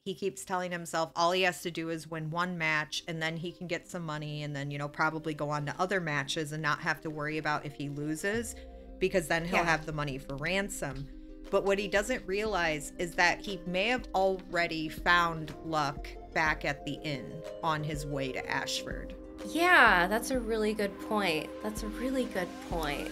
he keeps telling himself all he has to do is win one match and then he can get some money and then, you know, probably go on to other matches and not have to worry about if he loses, because then he'll have the money for ransom. But what he doesn't realize is that he may have already found luck back at the inn on his way to Ashford. Yeah, that's a really good point. That's a really good point.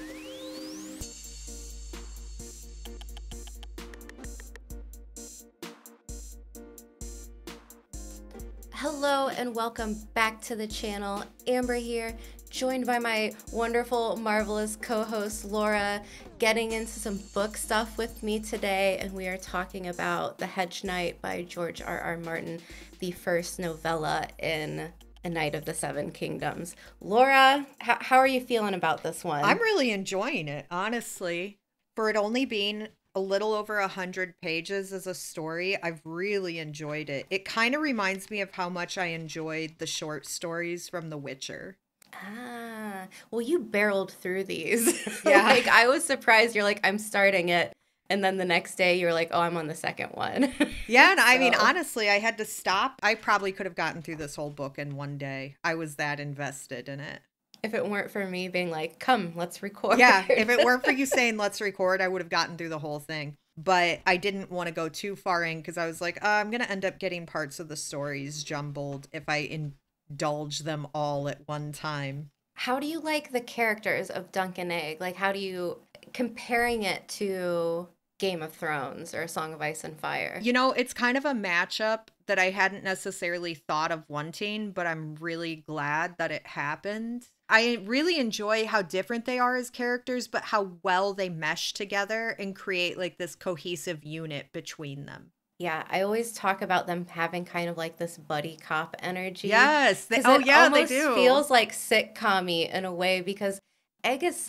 Hello and welcome back to the channel. Amber here, joined by my wonderful, marvelous co-host Laura, getting into some book stuff with me today, and we are talking about The Hedge Knight by George R.R. Martin, the first novella in A Knight of the Seven Kingdoms. Laura, how are you feeling about this one? I'm really enjoying it, honestly. For it only being a little over 100 pages as a story, I've really enjoyed it. It kind of reminds me of how much I enjoyed the short stories from The Witcher. Ah, well, you barreled through these. Yeah. Like, I was surprised. You're like, I'm starting it. And then the next day you're like, oh, I'm on the second one. Yeah, and I mean, honestly, I had to stop. I probably could have gotten through this whole book in one day. I was that invested in it. If it weren't for me being like, come, let's record. Yeah, if it weren't for you saying let's record, I would have gotten through the whole thing. But I didn't want to go too far in because I was like, I'm going to end up getting parts of the stories jumbled if I indulge them all at one time. How do you like the characters of Dunk and Egg? Like, how do you, comparing it to Game of Thrones or A Song of Ice and Fire? You know, it's kind of a matchup that I hadn't necessarily thought of wanting, but I'm really glad that it happened. I really enjoy how different they are as characters, but how well they mesh together and create like this cohesive unit between them. Yeah, I always talk about them having kind of like this buddy cop energy. Yes. They They do. Feels like sitcom-y in a way because Egg is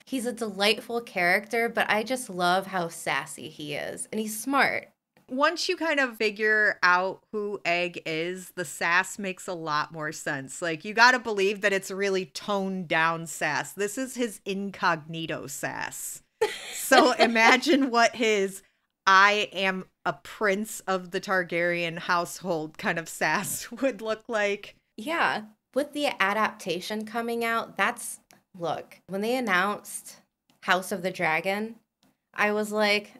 he's a delightful character, but I just love how sassy he is. And he's smart. Once you kind of figure out who Egg is, the sass makes a lot more sense. Like, you got to believe that it's really toned down sass. This is his incognito sass. So imagine what his I am a prince of the Targaryen household kind of sass would look like. Yeah. With the adaptation coming out, look, when they announced House of the Dragon, I was like,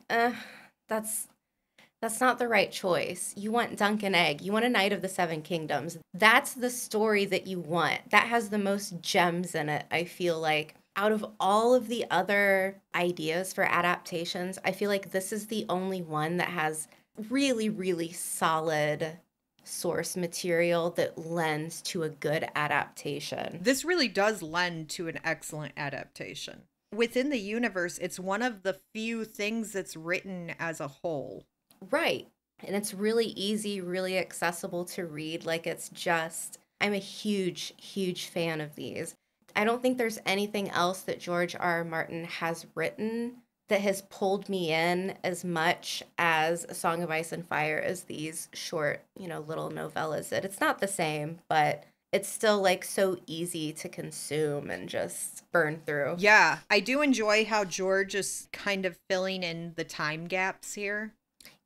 that's not the right choice. You want Dunk and Egg. You want a Knight of the Seven Kingdoms. That's the story that you want. That has the most gems in it, I feel like. Out of all of the other ideas for adaptations, I feel like this is the only one that has really, really solid source material that lends to a good adaptation. This really does lend to an excellent adaptation. Within the universe, it's one of the few things that's written as a whole. Right. And it's really easy, really accessible to read. Like, I'm a huge, huge fan of these. I don't think there's anything else that George R.R. Martin has written that has pulled me in as much as A Song of Ice and Fire as these short, little novellas. It's not the same, but it's still like so easy to consume and just burn through. Yeah, I do enjoy how George is kind of filling in the time gaps here.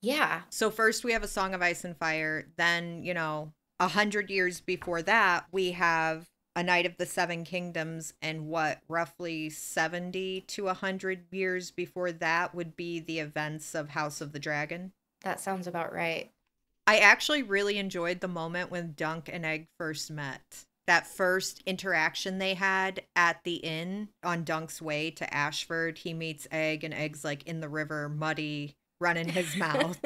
Yeah. So first we have A Song of Ice and Fire. Then, 100 years before that, we have A Knight of the Seven Kingdoms. And roughly 70 to 100 years before that would be the events of House of the Dragon. That sounds about right. I actually really enjoyed the moment when Dunk and Egg first met. That first interaction they had at the inn on Dunk's way to Ashford. He meets Egg and Egg's like in the river, muddy, running his mouth.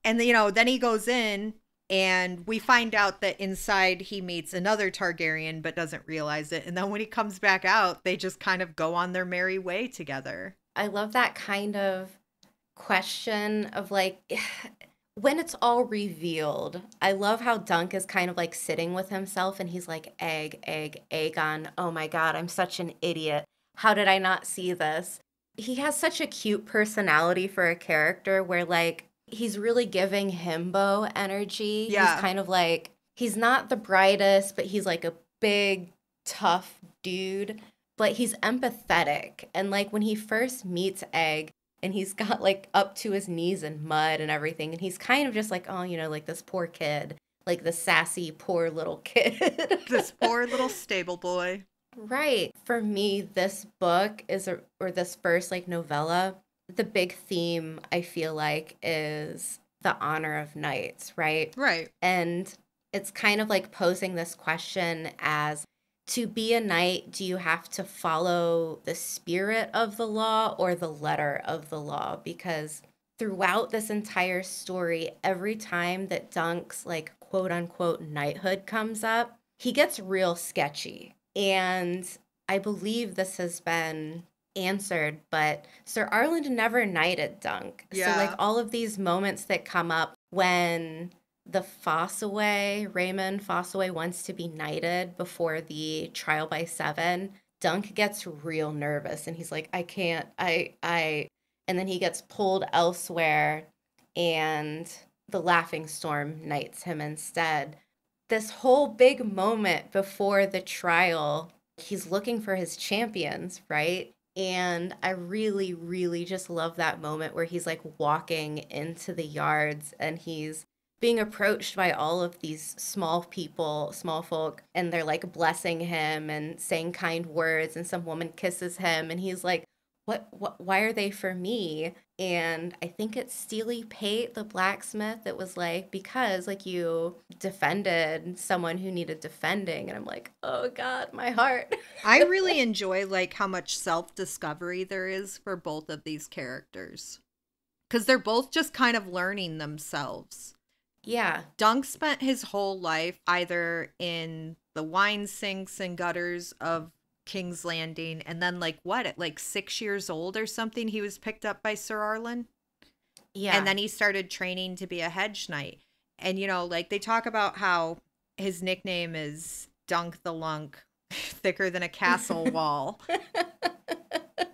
And, then he goes in and we find out that inside he meets another Targaryen but doesn't realize it. And then when he comes back out, they just kind of go on their merry way together. I love that kind of question of like, when it's all revealed, I love how Dunk is kind of like sitting with himself and he's like, Aegon, oh my God, I'm such an idiot. How did I not see this? He has such a cute personality for a character where like he's really giving himbo energy. Yeah. He's kind of like, he's not the brightest, but he's like a big, tough dude. But he's empathetic. And like when he first meets Egg, and he's got like up to his knees in mud and everything. And he's kind of just like, oh, you know, like this poor kid, like the sassy, poor little kid. This poor little stable boy. Right. For me, this book or this first like novella, the big theme I feel like is the honor of knights, right? Right. And it's kind of like posing this question as to be a knight, do you have to follow the spirit of the law or the letter of the law? Because throughout this entire story, every time that Dunk's like quote unquote knighthood comes up, he gets real sketchy. And I believe this has been answered, but Sir Arlan never knighted Dunk. Yeah. So like all of these moments that come up when the Fossaway, Raymond Fossaway wants to be knighted before the trial by 7, Dunk gets real nervous and he's like, I can't, and then he gets pulled elsewhere and the Laughing Storm knights him instead. This whole big moment before the trial, he's looking for his champions, right? And I really, really just love that moment where he's like walking into the yards and he's being approached by all of these small people, small folk, and they're like blessing him and saying kind words, and some woman kisses him and he's like, what why are they for me? And I think it's Steely Pate, the blacksmith, that was like, because like you defended someone who needed defending. And I'm like, oh God, my heart. I really enjoy like how much self-discovery there is for both of these characters. Because they're both just kind of learning themselves. Yeah. Dunk spent his whole life either in the wine sinks and gutters of King's Landing, and then like what, at like 6 years old or something, he was picked up by Sir Arlan. Yeah. And then he started training to be a hedge knight. And you know, like they talk about how his nickname is Dunk the Lunk, thicker than a castle wall.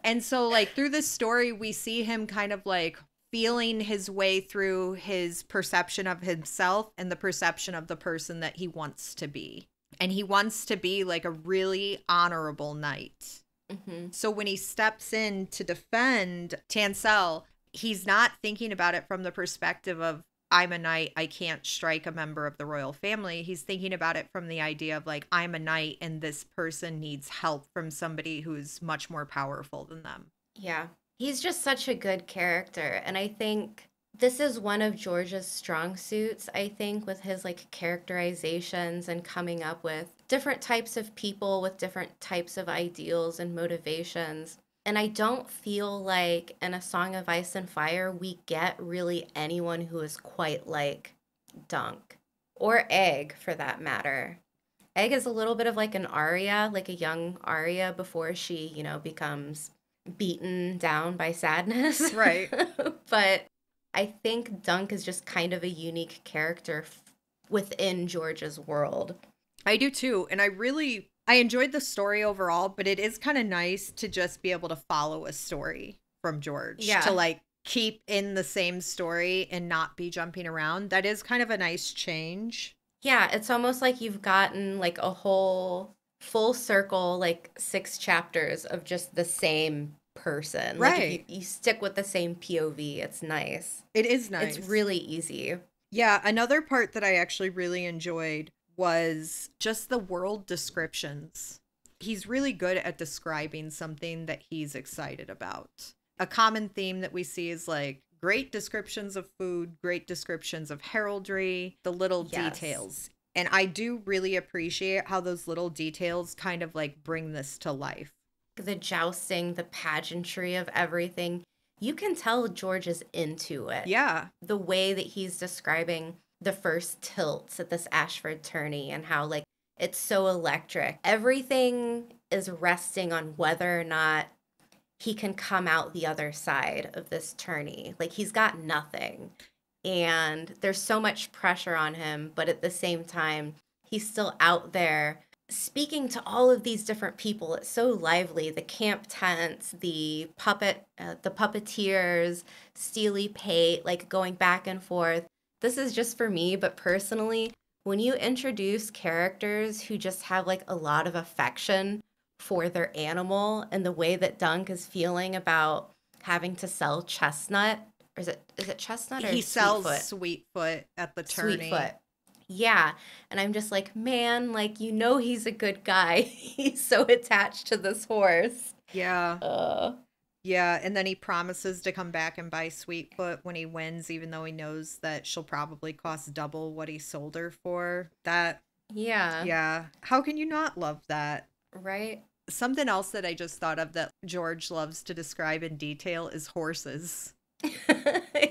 And so like through this story we see him kind of like feeling his way through his perception of himself and the perception of the person that he wants to be. And he wants to be like a really honorable knight. Mm-hmm. So when he steps in to defend Tansel, he's not thinking about it from the perspective of, I'm a knight, I can't strike a member of the royal family. He's thinking about it from the idea of like, I'm a knight and this person needs help from somebody who's much more powerful than them. Yeah. He's just such a good character. And I think this is one of George's strong suits, I think, with his like characterizations and coming up with different types of people with different types of ideals and motivations. And I don't feel like in A Song of Ice and Fire we get really anyone who is quite like Dunk or Egg for that matter. Egg is a little bit of like an Arya, like a young Arya before she, you know, becomes beaten down by sadness. Right. But I think Dunk is just kind of a unique character within George's world. I do too. And I enjoyed the story overall, but it is kind of nice to just be able to follow a story from George. Yeah. To like keep in the same story and not be jumping around. That is kind of a nice change. Yeah, it's almost like you've gotten like a whole full circle, like 6 chapters of just the same person. Right. Like if you stick with the same POV, it's nice. It is nice. It's really easy. Yeah, another part that I actually really enjoyed was just the world descriptions. He's really good at describing something that he's excited about. A common theme that we see is like great descriptions of food, great descriptions of heraldry, the little details. And I do really appreciate how those little details kind of like bring this to life. The jousting, the pageantry of everything. You can tell George is into it. Yeah. The way that he's describing the first tilts at this Ashford tourney and how like it's so electric. Everything is resting on whether or not he can come out the other side of this tourney. Like he's got nothing. And there's so much pressure on him, but at the same time, he's still out there speaking to all of these different people. It's so lively. The camp tents, the puppeteers, Steely Pate, like going back and forth. This is just for me, but personally, when you introduce characters who just have like a lot of affection for their animal and the way that Dunk is feeling about having to sell Chestnut. Or is it Chestnut or He sells Sweetfoot? Sweetfoot at the tourney. Sweetfoot. Yeah. And I'm just like, man, like, he's a good guy. He's so attached to this horse. Yeah. Uh, Yeah, and then he promises to come back and buy Sweetfoot when he wins, even though he knows that she'll probably cost double what he sold her for. That, yeah. yeah. How can you not love that? Right? Something else that I just thought of that George loves to describe in detail is horses.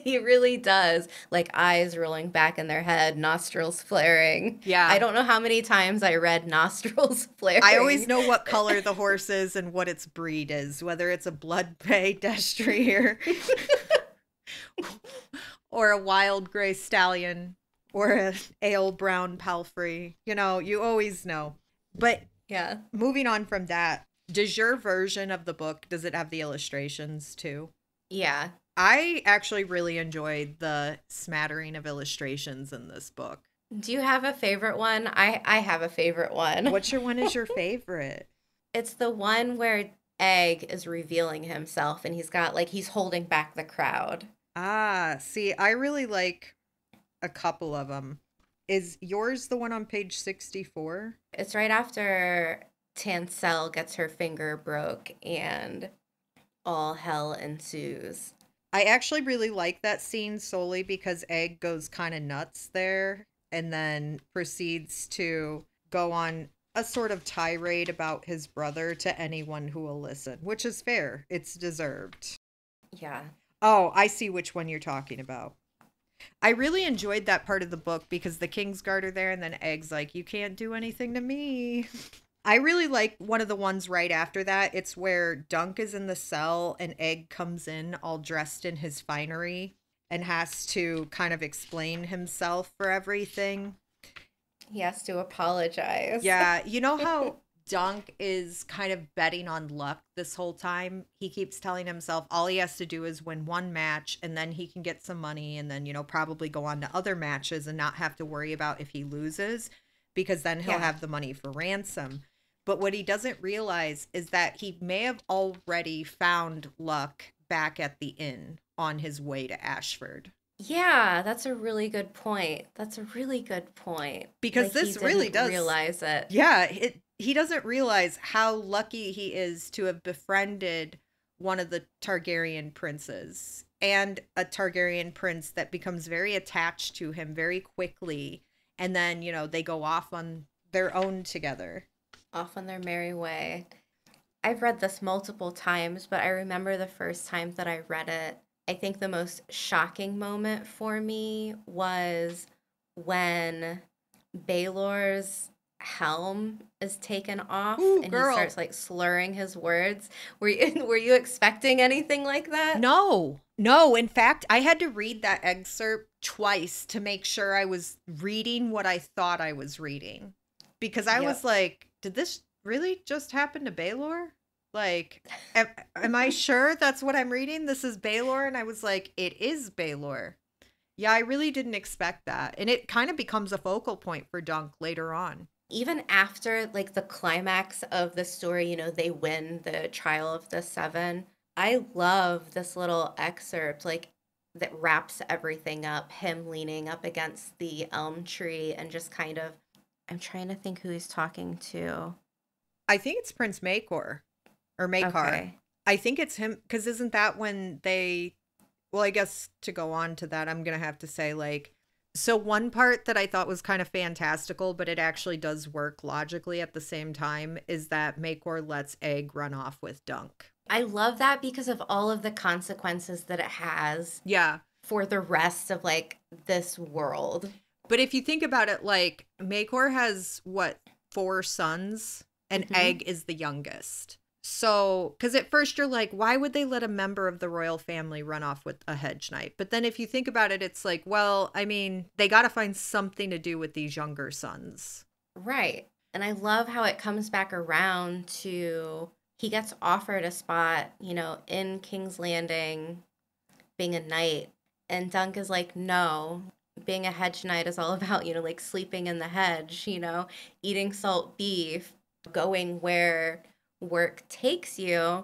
He really does. Like eyes rolling back in their head, nostrils flaring. I Yeah. don't know how many times I read nostrils I always flaring. know what color the horse is and what its breed is, whether it's a blood bay destrier or a wild gray stallion or a ale brown palfrey. You know, you always know. But Yeah. moving on from that, does your version of the book, does it have the illustrations too? Yeah. I actually really enjoyed the smattering of illustrations in this book. Do you have a favorite one? I have a favorite one. Which one is your favorite? It's the one where Egg is revealing himself and he's holding back the crowd. Ah, see, I really like a couple of them. Is yours the one on page 64? It's right after Tancel gets her finger broke and all hell ensues. I actually really like that scene solely because Egg goes kind of nuts there and then proceeds to go on a sort of tirade about his brother to anyone who will listen, which is fair. It's deserved. Yeah. Oh, I see which one you're talking about. I really enjoyed that part of the book because the Kingsguard are there and then Egg's like, you can't do anything to me. I really like one of the ones right after that. It's where Dunk is in the cell and Egg comes in all dressed in his finery and has to kind of explain himself for everything. He has to apologize. Yeah, you know how Dunk is kind of betting on luck this whole time? He keeps telling himself all he has to do is win one match and then he can get some money and then, probably go on to other matches and not have to worry about if he loses because then he'll Yeah. have the money for ransom. But what he doesn't realize is that he may have already found luck back at the inn on his way to Ashford. Yeah, that's a really good point. That's a really good point. Because Like this he really didn't does. realize it. Yeah, he doesn't realize how lucky he is to have befriended one of the Targaryen princes and a Targaryen prince that becomes very attached to him very quickly. And then, they go off on their own together. Off on their merry way. I've read this multiple times, but I remember the first time that I read it. I think the most shocking moment for me was when Baelor's helm is taken off Ooh, and girl. he starts like slurring his words. Were you expecting anything like that? No, no. In fact, I had to read that excerpt twice to make sure I was reading what I thought I was reading. Because I was Yep. like, did this really just happen to Baelor? Like, am I sure that's what I'm reading? This is Baelor? And I was like, it is Baelor. Yeah, I really didn't expect that. And it kind of becomes a focal point for Dunk later on. Even after like the climax of the story, they win the trial of the seven. I love this little excerpt, like that wraps everything up, him leaning up against the elm tree and just kind of, I'm trying to think who he's talking to. I think it's Prince Maekar or Maekar. Okay. I think it's him because isn't that when well, I guess to go on to that, I'm going to have to say so one part that I thought was kind of fantastical, but it actually does work logically at the same time is that Maekar lets Egg run off with Dunk. I love that because of all of the consequences that it has Yeah. for the rest of like this world. But if you think about it, Maekar has what, 4 sons and Mhm. Egg is the youngest. So, because at first you're like, why would they let a member of the royal family run off with a Hedge Knight? But then if you think about it, it's like, well, I mean, they got to find something to do with these younger sons. Right. And I love how it comes back around to he gets offered a spot, in King's Landing, being a knight. And Dunk is like, no, being a hedge knight is all about, like sleeping in the hedge, eating salt beef, going where work takes you.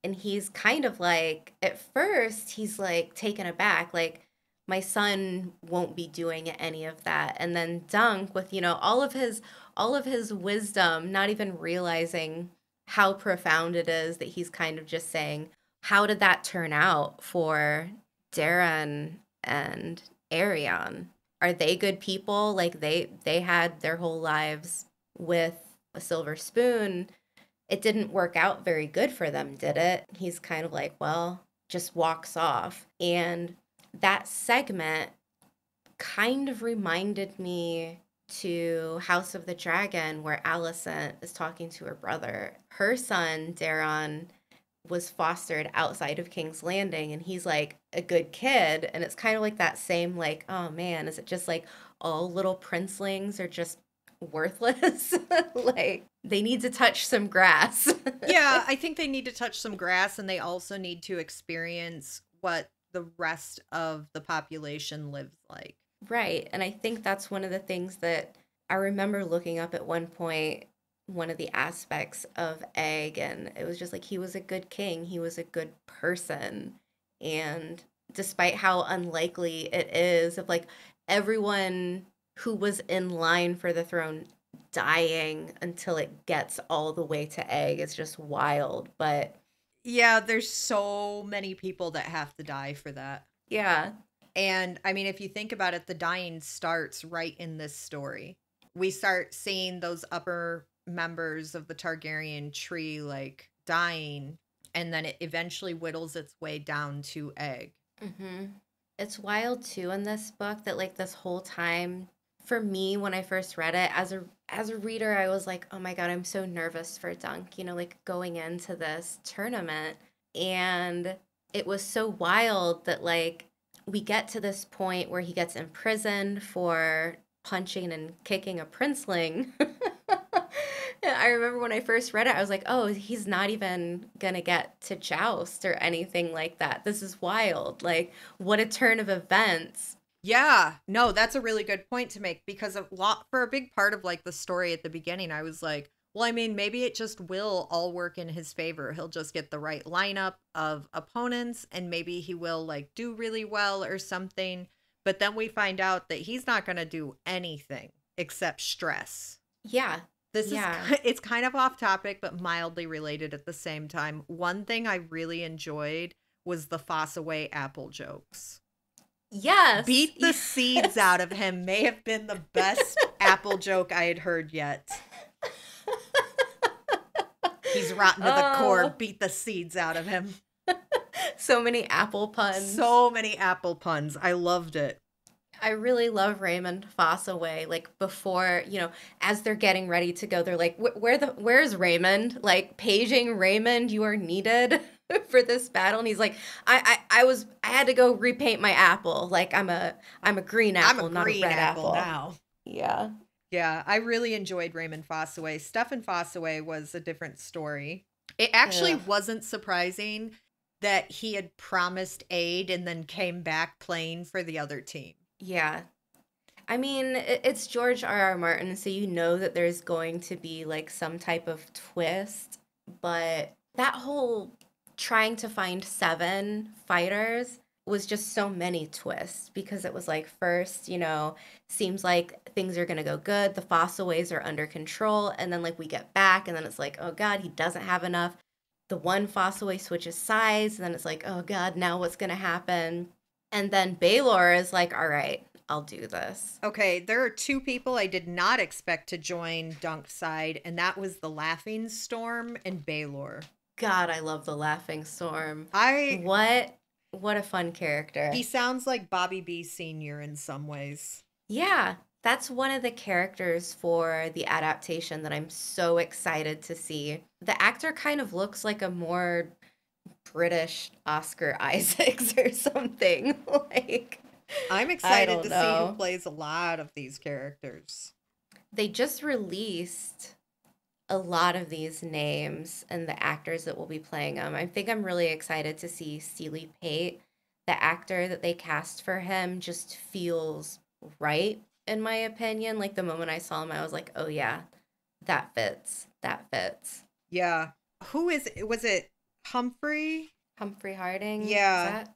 And he's kind of like, at first, he's like taken aback, like, my son won't be doing any of that. And then Dunk, with, all of his wisdom, not even realizing how profound it is that he's kind of just saying, how did that turn out for Darren and Aerion? Are they good people? Like, they had their whole lives with a silver spoon. It didn't work out very good for them, did it? He's kind of like, well, just walks off. And that segment kind of reminded me to House of the Dragon, where Alicent is talking to her brother. Her son, Daron, was fostered outside of King's Landing, and he's like a good kid. And it's kind of like that same, like, oh man, is it just like all little princelings are just worthless? Like, they need to touch some grass. Yeah, I think they need to touch some grass, and they also need to experience what the rest of the population lives like. Right. And I think that's one of the things that I remember looking up at one point, one of the aspects of Egg, and it was just like he was a good king, he was a good person. And despite how unlikely it is of like everyone who was in line for the throne dying until it gets all the way to Egg, it's just wild. But yeah, there's so many people that have to die for that. Yeah. And I mean, if you think about it, the dying starts right in this story. We start seeing those upper members of the Targaryen tree like dying, and then it eventually whittles its way down to Egg. Mm-hmm. It's wild too in this book that like this whole time, for me when I first read it as a reader, I was like, oh my god, I'm so nervous for Dunk, like going into this tournament. And it was so wild that like we get to this point where he gets imprisoned for punching and kicking a princeling. I remember when I first read it, I was like, oh, he's not even gonna get to joust or anything like that. This is wild. Like, what a turn of events. Yeah, no, that's a really good point to make, because for a big part of like the story at the beginning, I was like, well, I mean, maybe it just will all work in his favor. He'll just get the right lineup of opponents, and maybe he will like do really well or something. But then we find out that he's not going to do anything except stress. Yeah. It's kind of off topic, but mildly related at the same time. One thing I really enjoyed was the Foss away apple jokes. Yes. Beat the seeds out of him may have been the best apple joke I had heard yet. He's rotten to the core. Beat the seeds out of him. So many apple puns. So many apple puns. I loved it. I really love Raymond Foss away. Like before, as they're getting ready to go, they're like, where's Raymond? Like paging Raymond, you are needed for this battle. And he's like, I had to go repaint my apple. Like I'm a green apple, not a red apple now. Yeah. Yeah, I really enjoyed Raymond Fossaway. Stefan Fossaway was a different story. It actually wasn't surprising that he had promised aid and then came back playing for the other team. Yeah. I mean, it's George R.R. Martin, so you know that there's going to be like some type of twist, but that whole trying to find 7 fighters was just so many twists, because it was like first, seems like things are going to go good. The Fossaways are under control. And then like we get back and then it's like, oh God, he doesn't have enough. The one Fossaway switches sides. And then it's like, oh God, now what's going to happen? And then Baelor is like, all right, I'll do this. Okay, there are 2 people I did not expect to join Dunk's side, and that was the Laughing Storm and Baelor. God, I love the Laughing Storm. What a fun character. He sounds like Bobby B. Sr. in some ways. Yeah, that's one of the characters for the adaptation that I'm so excited to see. The actor kind of looks like a more British Oscar Isaacs or something. Like, I'm excited to see who plays a lot of these characters. They just released a lot of these names and the actors that will be playing them. I think I'm really excited to see Seeley Pate. The actor that they cast for him just feels right, in my opinion. Like the moment I saw him, I was like, oh yeah, that fits. That fits. Yeah. Who is it? Was it Humphrey. Humphrey Harding, is Yeah. that?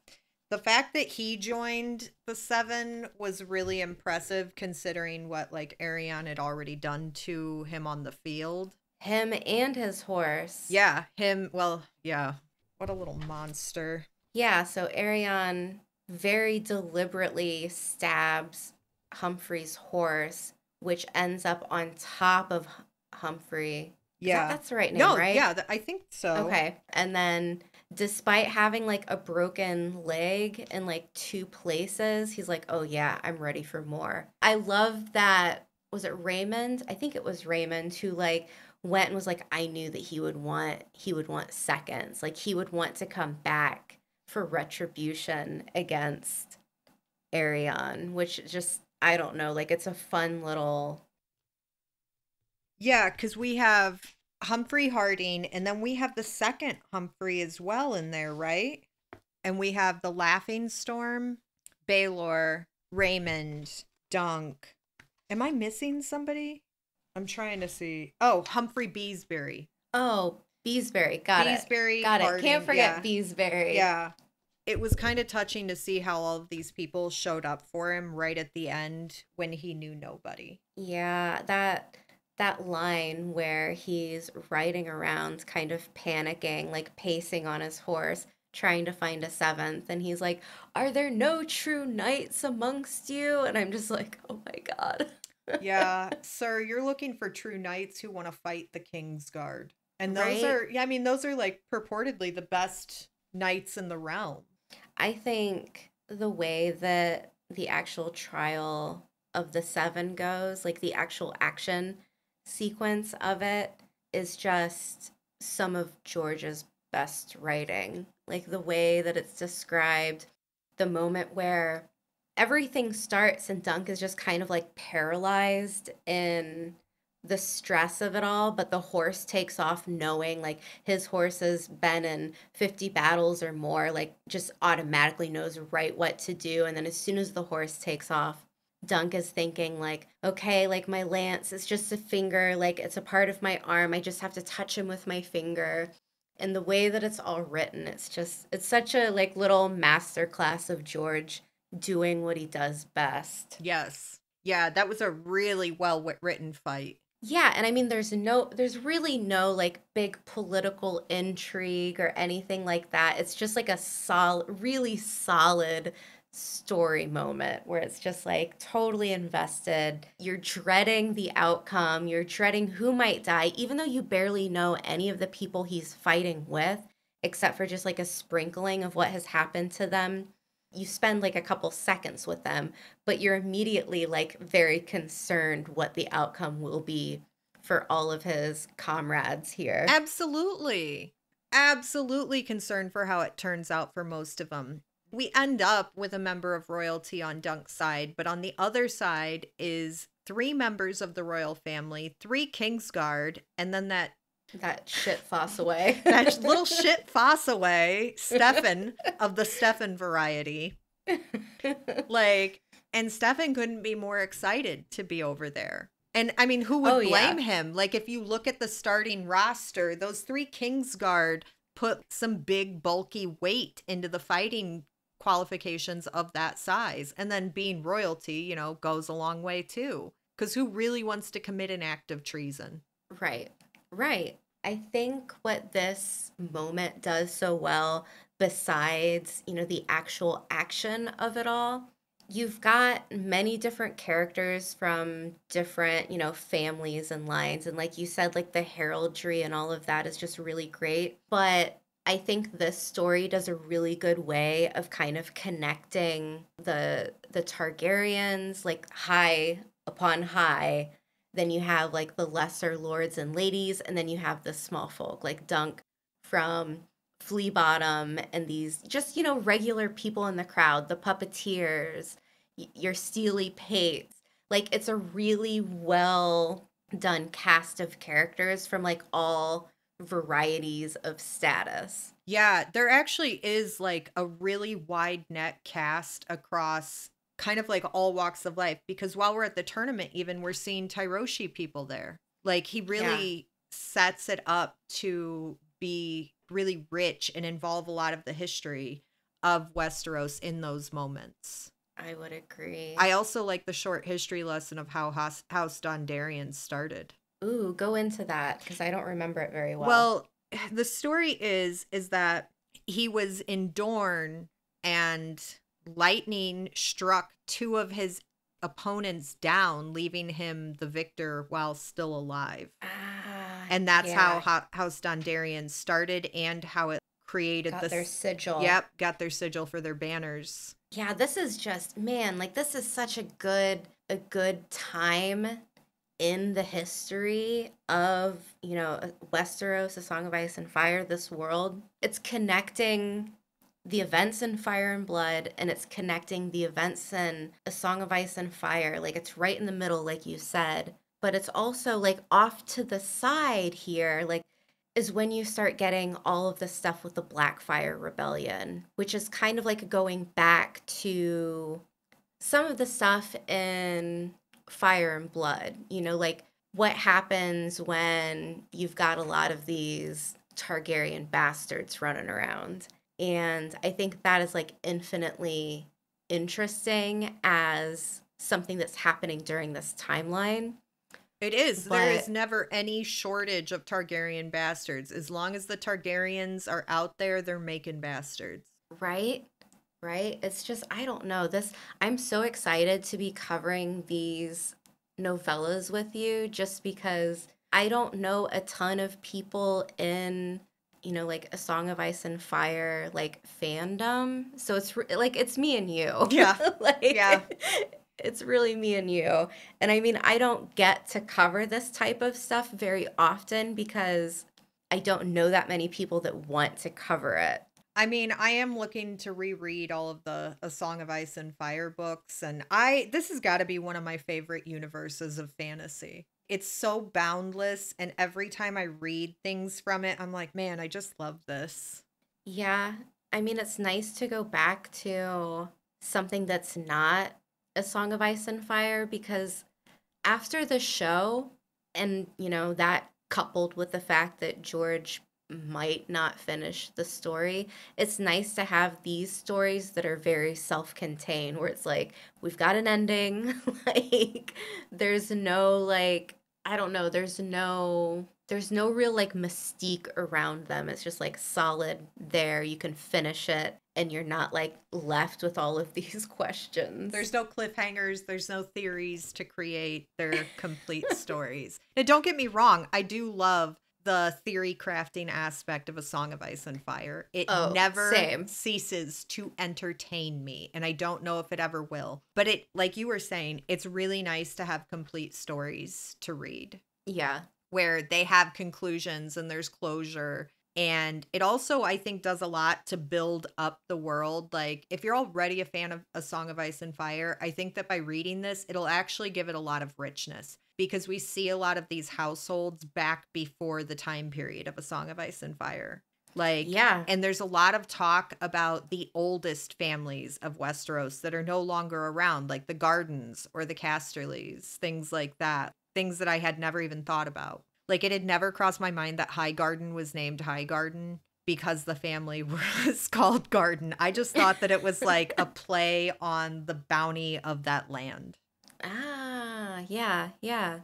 The fact that he joined the Seven was really impressive considering what like Aerion had already done to him on the field. Him and his horse. Yeah, him, well, yeah. What a little monster. Yeah, so Arion very deliberately stabs Humphrey's horse, which ends up on top of Humphrey. Yeah. That's the right name, No, right? yeah, I think so. Okay. And then despite having like a broken leg in like two places, he's like, "Oh yeah, I'm ready for more." I love that. Was it Raymond? I think it was Raymond who like went and was like, "I knew that he would want seconds. Like he would want to come back for retribution against Arion," which just I don't know, like it's a fun little. Yeah, because we have Humphrey Harding, and then we have the second Humphrey as well in there, right? And we have the Laughing Storm, Baelor, Raymond, Dunk. Am I missing somebody? I'm trying to see. Oh, Humphrey Beesbury. Oh, Beesbury. Got it. Beesbury, Got it. Harding. Can't forget Yeah. Beesbury. Yeah. It was kind of touching to see how all of these people showed up for him right at the end when he knew nobody. Yeah, that line where he's riding around kind of panicking, like pacing on his horse, trying to find a seventh, and he's like, "Are there no true knights amongst you?" And I'm just like, "Oh my God." Yeah, sir, you're looking for true knights who want to fight the King's Guard. And those Right? are, yeah, I mean, those are like purportedly the best knights in the realm. I think the way that the actual trial of the seven goes, like the actual action sequence of it, is just some of George's best writing. Like the way that it's described, the moment where everything starts and Dunk is just kind of like paralyzed in the stress of it all, but the horse takes off knowing like his horse has been in 50 battles or more, like just automatically knows right what to do. And then as soon as the horse takes off, Dunk is thinking like, okay, like my lance is just a finger, like it's a part of my arm. I just have to touch him with my finger. And the way that it's all written, it's such a like little masterclass of George doing what he does best. Yes. Yeah, that was a really well written fight. Yeah, and I mean there's really no like big political intrigue or anything like that. It's just like a really solid story moment where it's just like totally invested. You're dreading the outcome, you're dreading who might die even though you barely know any of the people he's fighting with except for just like a sprinkling of what has happened to them. You spend like a couple seconds with them, but you're immediately like very concerned what the outcome will be for all of his comrades here. Absolutely. Absolutely concerned for how it turns out for most of them. We end up with a member of royalty on Dunk's side, but on the other side is three members of the royal family, three Kingsguard, and then That shit Foss away. that little shit Fossaway, Stefan of the Stefan variety. Like, and Stefan couldn't be more excited to be over there. And I mean, who would Oh, blame yeah. him? Like, if you look at the starting roster, those three Kingsguard put some big, bulky weight into the fighting qualifications of that size. And then being royalty, goes a long way too. Because who really wants to commit an act of treason? Right. Right. I think what this moment does so well, besides, the actual action of it all, you've got many different characters from different, families and lines. And like you said, like the heraldry and all of that is just really great. But I think this story does a really good way of kind of connecting the Targaryens, like high upon high. Then you have like the lesser lords and ladies, and then you have the small folk like Dunk from Flea Bottom and these just, regular people in the crowd, the puppeteers, your Steely Pates. Like it's a really well done cast of characters from like all varieties of status. Yeah, there actually is like a really wide net cast across kind of like all walks of life because while we're at the tournament even we're seeing Tyroshi people there. Like he Yeah. really sets it up to be really rich and involve a lot of the history of Westeros in those moments. I would agree. I also like the short history lesson of how House Dondarrion started. Ooh, go into that because I don't remember it very well. Well, the story is that he was in Dorne and lightning struck two of his opponents down, leaving him the victor while still alive. And that's yeah. how House Dondarrion started and how it created Got their sigil. Yep, got their sigil for their banners. Yeah, this is just, man, like this is such a good time in the history of, Westeros, A Song of Ice and Fire, this world. It's connecting the events in Fire and Blood, and it's connecting the events in A Song of Ice and Fire. Like, it's right in the middle, like you said. But it's also, like, off to the side here, like, is when you start getting all of the stuff with the Blackfire Rebellion, which is kind of like going back to some of the stuff in Fire and Blood, like what happens when you've got a lot of these Targaryen bastards running around. And I think that is like infinitely interesting as something that's happening during this timeline. It is. But there is never any shortage of Targaryen bastards. As long as the Targaryens are out there, they're making bastards. right? Right? It's just, I don't know. I'm so excited to be covering these novellas with you just because I don't know a ton of people in, like A Song of Ice and Fire, like fandom. So it's like, it's me and you. Yeah. Like, yeah. It's really me and you. And I mean, I don't get to cover this type of stuff very often because I don't know that many people that want to cover it. I mean, I am looking to reread all of the A Song of Ice and Fire books, and this has got to be one of my favorite universes of fantasy. It's so boundless, and every time I read things from it, I'm like, man, I just love this. Yeah. I mean, it's nice to go back to something that's not A Song of Ice and Fire because after the show, and, that coupled with the fact that George might not finish the story, it's nice to have these stories that are very self-contained where it's like we've got an ending. Like there's no like I don't know, there's no real like mystique around them. It's just like solid there, you can finish it and you're not like left with all of these questions. There's no cliffhangers, there's no theories to create their complete stories. Now don't get me wrong, I do love the theory crafting aspect of A Song of Ice and Fire. It never ceases to entertain me, and I don't know if it ever will. But it, like you were saying, it's really nice to have complete stories to read. Yeah. Where they have conclusions and there's closure. And it also, I think, does a lot to build up the world. Like, if you're already a fan of A Song of Ice and Fire, I think that by reading this, it'll actually give it a lot of richness. Because we see a lot of these households back before the time period of A Song of Ice and Fire. Like, yeah. And there's a lot of talk about the oldest families of Westeros that are no longer around, like the Gardens or the Casterlys, things like that. Things that I had never even thought about. Like, it had never crossed my mind that Highgarden was named Highgarden because the family was called Garden. I just thought that it was like a play on the bounty of that land. Ah, yeah, yeah.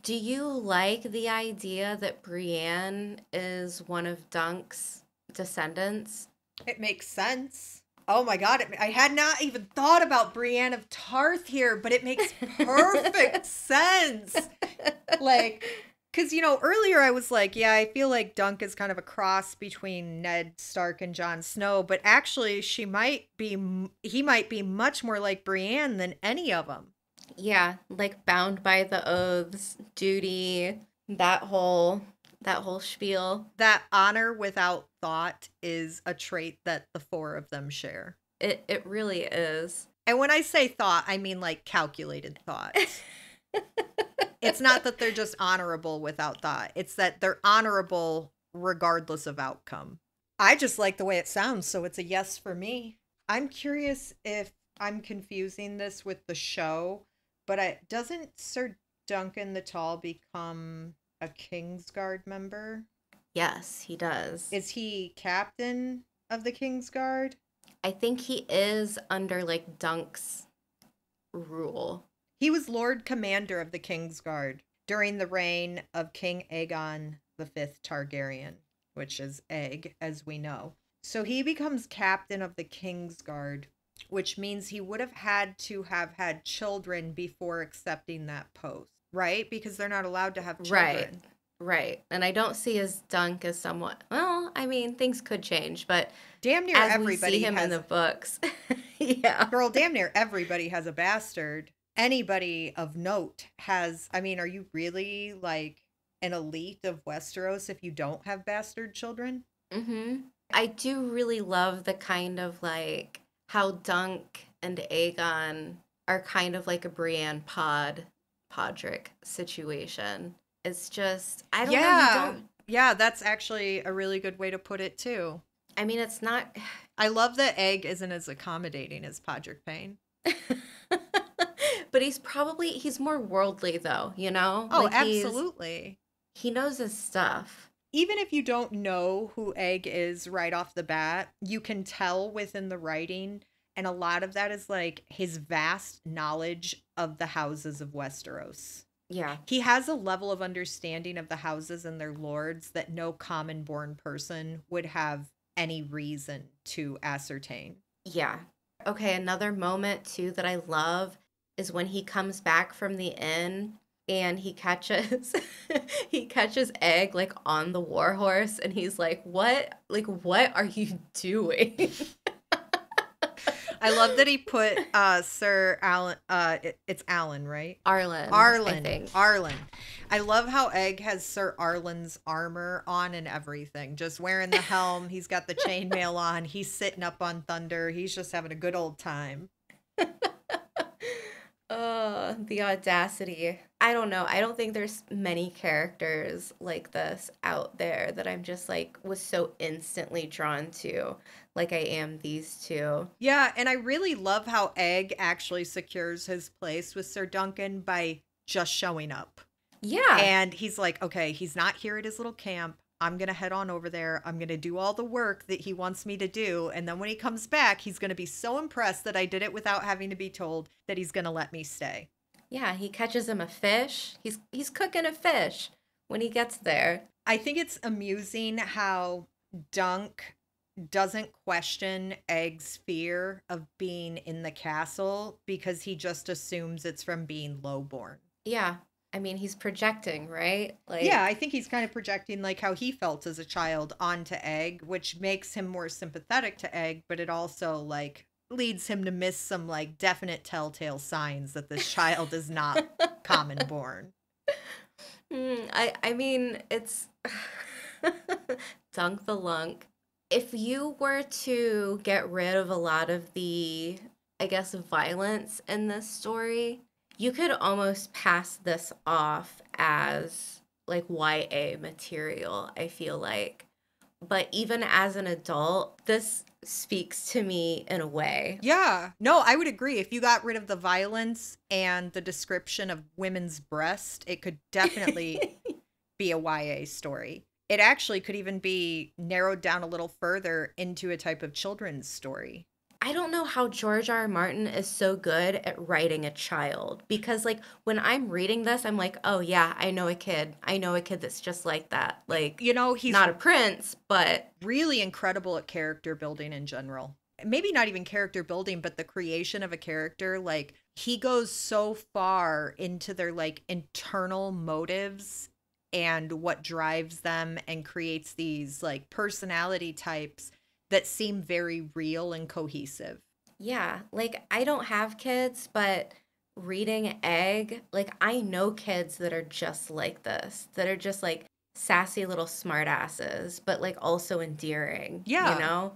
Do you like the idea that Brienne is one of Dunk's descendants? It makes sense. Oh my God, I had not even thought about Brienne of Tarth here, but it makes perfect sense. Like, because, earlier I was like, yeah, I feel like Dunk is kind of a cross between Ned Stark and Jon Snow, but actually he might be much more like Brienne than any of them. Yeah, like bound by the oaths, duty, that whole spiel. That honor without thought is a trait that the four of them share. It really is. And when I say thought, I mean like calculated thought. It's not that they're just honorable without thought. It's that they're honorable regardless of outcome. I just like the way it sounds, so it's a yes for me. I'm curious if I'm confusing this with the show, but doesn't Sir Duncan the Tall become a Kingsguard member? Yes, he does. Is he captain of the Kingsguard? I think he is under like Dunk's rule. He was Lord Commander of the Kingsguard during the reign of King Aegon V Targaryen, which is Egg, as we know. So he becomes captain of the Kingsguard, which means he would have had children before accepting that post, right? Because they're not allowed to have Right. children. Right. And I don't see his Dunk as somewhat, well, I mean, things could change, but Damn near as we everybody see him in has, the books, yeah. girl, damn near everybody has a bastard. Anybody of note has, I mean, are you really like an elite of Westeros if you don't have bastard children? Mm-hmm. I do really love the kind of like how Dunk and Aegon are kind of like a Brienne Podrick situation. It's just, I don't know, you Yeah. don't, Yeah, that's actually a really good way to put it too. I mean, it's not, I love that Egg isn't as accommodating as Podrick Payne. but he's more worldly though, you know? Oh, Like absolutely. he knows his stuff. Even if you don't know who Egg is right off the bat, you can tell within the writing. And a lot of that is like his vast knowledge of the houses of Westeros. Yeah. He has a level of understanding of the houses and their lords that no common born person would have any reason to ascertain. Yeah. Okay, another moment too that I love is when he comes back from the inn and he catches he catches Egg like on the war horse and he's like, what are you doing?" I love that he put Sir Alan, it's Alan, right? Arlan, I think. Arlan. I love how Egg has Sir Arlan's armor on and everything. Just wearing the helm. He's got the chainmail on. He's sitting up on Thunder. He's just having a good old time. The audacity. I don't know. I don't think there's many characters like this out there that I'm just like was so instantly drawn to like I am these two. Yeah, and I really love how Egg actually secures his place with Sir Duncan by just showing up. Yeah. And he's like, okay, he's not here at his little camp. I'm going to head on over there. I'm going to do all the work that he wants me to do. And then when he comes back, he's going to be so impressed that I did it without having to be told that he's going to let me stay. Yeah, he catches him a fish. He's cooking a fish when he gets there. I think it's amusing how Dunk doesn't question Egg's fear of being in the castle because he just assumes it's from being lowborn. Yeah. I mean, he's projecting, right? Like, yeah, I think he's kind of projecting like how he felt as a child onto Egg, which makes him more sympathetic to Egg, but it also like leads him to miss some like definite telltale signs that this child is not common born. I mean, it's Dunk the Lunk. If you were to get rid of a lot of the, I guess, violence in this story, you could almost pass this off as like YA material, I feel like. But even as an adult, this speaks to me in a way. Yeah. No, I would agree. If you got rid of the violence and the description of women's breast, it could definitely be a YA story. It actually could even be narrowed down a little further into a type of children's story. I don't know how George R. R. Martin is so good at writing a child because like when I'm reading this, I'm like, oh yeah, I know a kid. I know a kid that's just like that. Like, you know, he's not a prince, but really incredible at character building in general. Maybe not even character building, but the creation of a character. Like he goes so far into their like internal motives and what drives them and creates these like personality types that seem very real and cohesive. Yeah, like I don't have kids, but reading Egg, like I know kids that are just like this, that are just like sassy little smartasses, but like also endearing, Yeah, you know?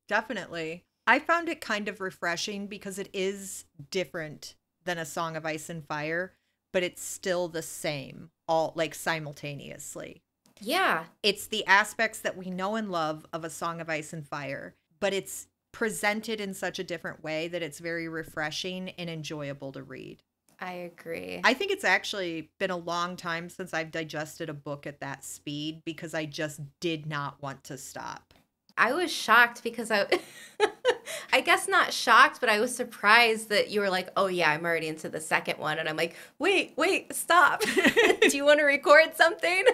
definitely. I found it kind of refreshing because it is different than A Song of Ice and Fire, but it's still the same, all like simultaneously. Yeah. It's the aspects that we know and love of A Song of Ice and Fire, but it's presented in such a different way that it's very refreshing and enjoyable to read. I agree. I think it's actually been a long time since I've digested a book at that speed because I just did not want to stop. I was shocked because I guess not shocked, but I was surprised that you were like, "Oh yeah, I'm already into the second one." And I'm like, "Wait, stop. Do you want to record something?"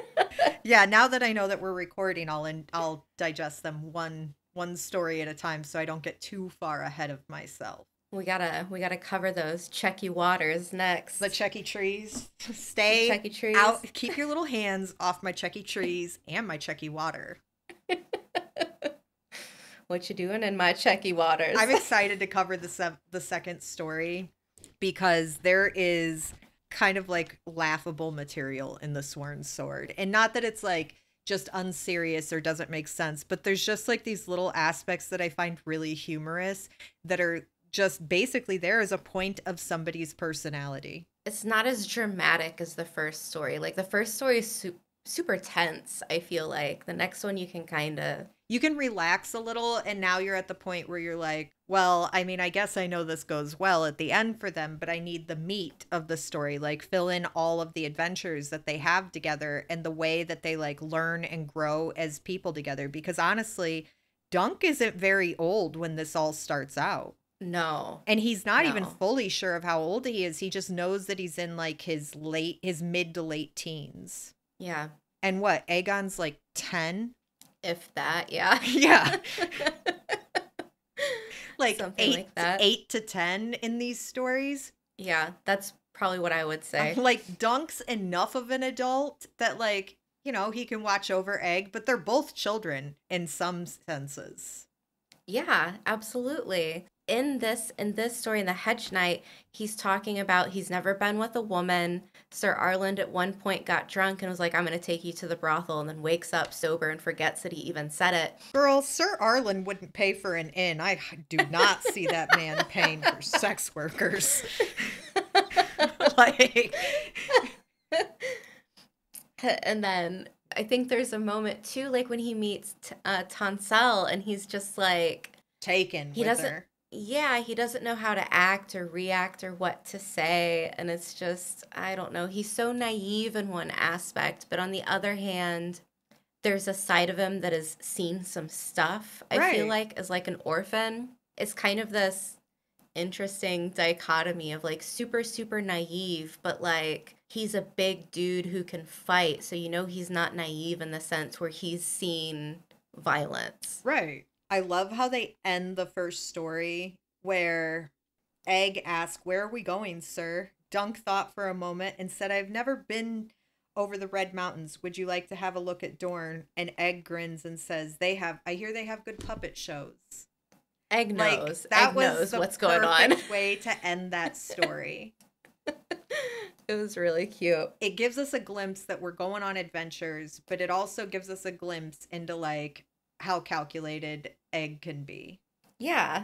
Yeah, now that I know that we're recording, I'll digest them one story at a time so I don't get too far ahead of myself. We gotta cover those Checky waters next. The Checky trees. The Stay Checky trees. out. Keep your little hands off my Checky trees and my Checky water. What you doing in my Checky waters? I'm excited to cover the second story because there is kind of like laughable material in the Sworn Sword. And not that it's like just unserious or doesn't make sense, but there's just like these little aspects that I find really humorous that are just basically there as a point of somebody's personality. It's not as dramatic as the first story. Like the first story is super tense, I feel like. The next one you can kind of you can relax a little, and now you're at the point where you're like, well, I mean, I guess I know this goes well at the end for them, but I need the meat of the story, like fill in all of the adventures that they have together and the way that they like learn and grow as people together. Because honestly, Dunk isn't very old when this all starts out. No. And he's not even No. fully sure of how old he is. He just knows that he's in like his mid to late teens. Yeah. And what, Aegon's like 10? If that, yeah. Yeah. Like Something like that. 8 to 10 in these stories. Yeah, that's probably what I would say. Like Dunk's enough of an adult that like, you know, he can watch over Egg, but they're both children in some senses. Yeah, absolutely. In this story, in the Hedge Knight, he's talking about he's never been with a woman. Sir Arlan at one point got drunk and was like, "I'm going to take you to the brothel," and then wakes up sober and forgets that he even said it. Girl, Sir Arlan wouldn't pay for an inn. I do not see that man paying for sex workers. Like, and then I think there's a moment too, like when he meets Tansel, and he's just like taken he with doesn't. her. Yeah, he doesn't know how to act or react or what to say. And it's just, I don't know. He's so naive in one aspect, but on the other hand, there's a side of him that has seen some stuff, I feel like, as like an orphan. It's kind of this interesting dichotomy of like super, super naive, but like he's a big dude who can fight. So, you know, he's not naive in the sense where he's seen violence. Right. I love how they end the first story where Egg asks, "Where are we going, sir?" Dunk thought for a moment and said, "I've never been over the Red Mountains. Would you like to have a look at Dorne?" And Egg grins and says, I hear they have good puppet shows." Egg knows. Like, that Egg was knows the what's going on. perfect way to end that story. It was really cute. It gives us a glimpse that we're going on adventures, but it also gives us a glimpse into like how calculated Egg can be. Yeah.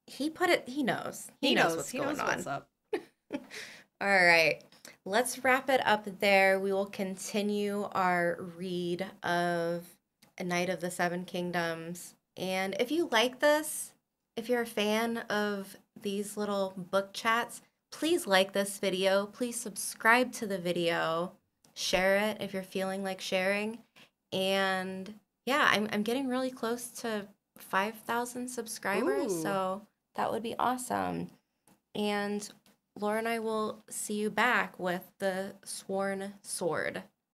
He knows. He knows what's going on. What's up. All right. Let's wrap it up there. We will continue our read of A Knight of the Seven Kingdoms. And if you like this, if you're a fan of these little book chats, please like this video. Please subscribe to the video. Share it if you're feeling like sharing. And yeah, I'm getting really close to 5,000 subscribers, Ooh. so that would be awesome. And Laura and I will see you back with the Sworn Sword.